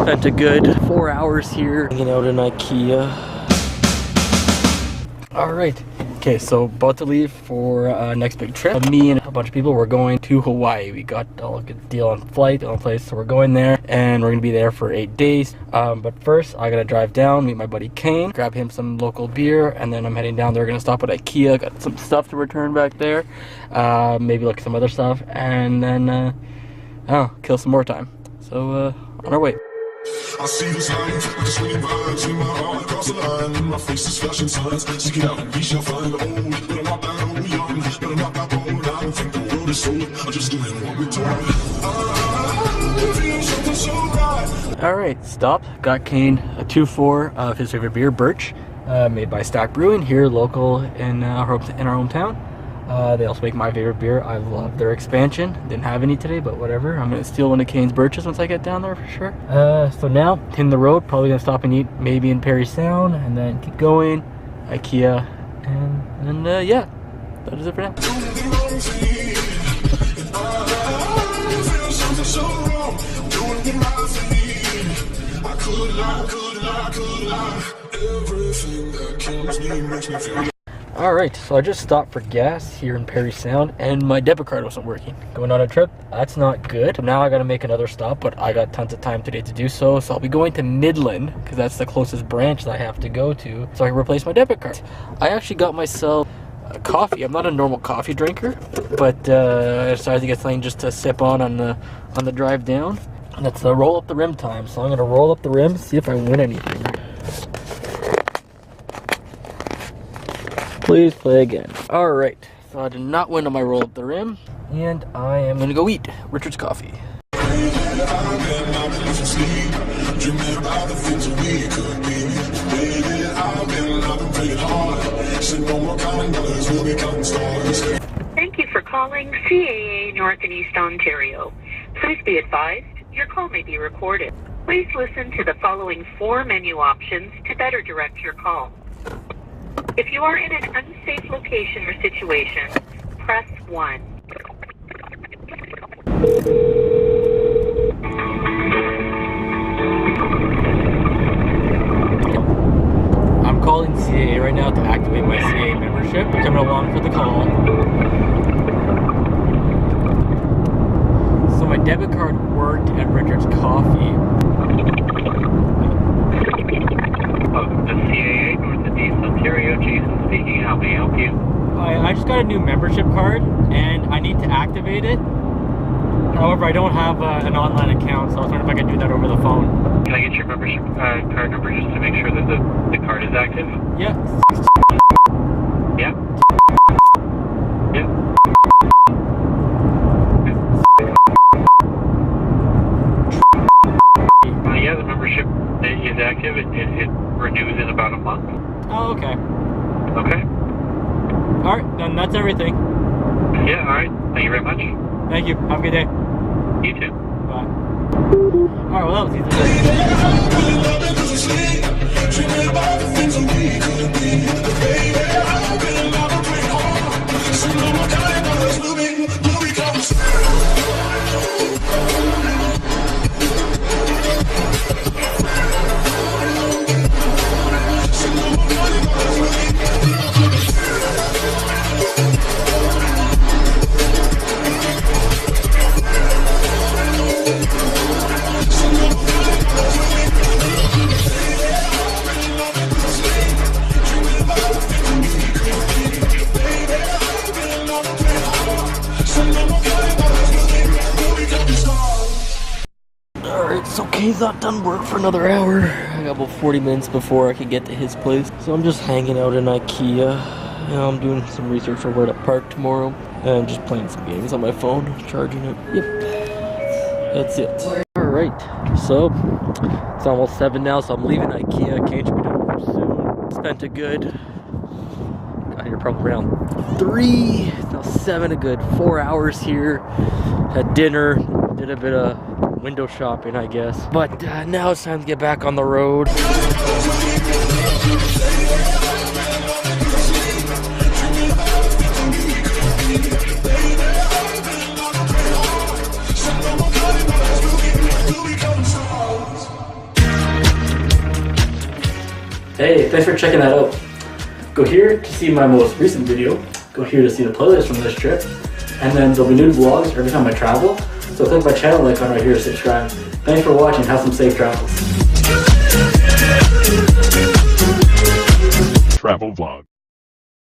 Spent a good 4 hours here hanging out in Ikea. Alright, okay, so about to leave for next big trip. Me and a bunch of people, we're going to Hawaii. We got a good deal on flight, on place, so we're going there, and we're gonna be there for 8 days. But first, I gotta drive down, meet my buddy Kane, grab him some local beer, and then I'm heading down there. Gonna stop at Ikea, got some stuff to return back there, maybe look at some other stuff, and then, kill some more time. So, on our way. I see the signs, I just really vibes in my heart across the line, and my face is flashing signs. Seek it out and we shall find the home. But I'm not that old, young, but I'm not that bold. I don't think the world is sold. I'm just doing what we're told. I feel something so right. Alright, stop. Got Kane a 2-4 of his favorite beer, Birch, made by Stack Brewing here, local in our hometown. They also make my favorite beer. I love their expansion. Didn't have any today, but whatever. I'm gonna steal one of Kane's Birches once I get down there for sure. So now, hitting the road, probably gonna stop and eat maybe in Perry Sound, and then keep going, Ikea, and yeah, that is it for now. Alright, so I just stopped for gas here in Perry Sound, and my debit card wasn't working. Going on a trip, that's not good. So now I gotta make another stop, but I got tons of time today to do so. So I'll be going to Midland, because that's the closest branch that I have to go to, so I can replace my debit card. I actually got myself a coffee. I'm not a normal coffee drinker, but I decided to get something just to sip on the drive down. And it's the roll up the rim time, so I'm gonna roll up the rim, see if I win anything. Please play again. Alright, so I did not win on my roll up the rim, and I am gonna go eat Richard's Coffee. Thank you for calling CAA North and East Ontario. Please be advised, your call may be recorded. Please listen to the following 4 menu options to better direct your call. If you are in an unsafe location or situation, press 1. I'm calling CAA right now to activate my CAA membership. Coming along for the call. So my debit card worked at Richard's Coffee. Welcome to CAA North and East Ontario. Jason speaking. How may I help you? I just got a new membership card, and I need to activate it. However, I don't have an online account, so I was wondering if I could do that over the phone. Can I get your membership card number just to make sure that the card is active? Yeah. Yeah? Yeah. Yeah, the membership is active. It renews in about a month. Oh, okay. Okay. Alright, then that's everything. Yeah, alright. Thank you very much. Thank you. Have a good day. You too. Bye. Alright, well, that was easy. Alright, so Kane's not done work for another hour. I got about 40 minutes before I can get to his place. So I'm just hanging out in Ikea. You know, I'm doing some research for where to park tomorrow. And I'm just playing some games on my phone, charging it. Yep. That's it. Alright, so it's almost 7 now, so I'm leaving Ikea. Kane should be done soon. Spent a good, got here probably around 3, now 7, a good 4 hours here. Had dinner, did a bit of window shopping, I guess. But now it's time to get back on the road. Hey, thanks for checking that out. Go here to see my most recent video. Go here to see the playlist from this trip. And then there'll be new vlogs every time I travel. So click my channel icon right here to subscribe. Thanks for watching. Have some safe travels. Travel vlog.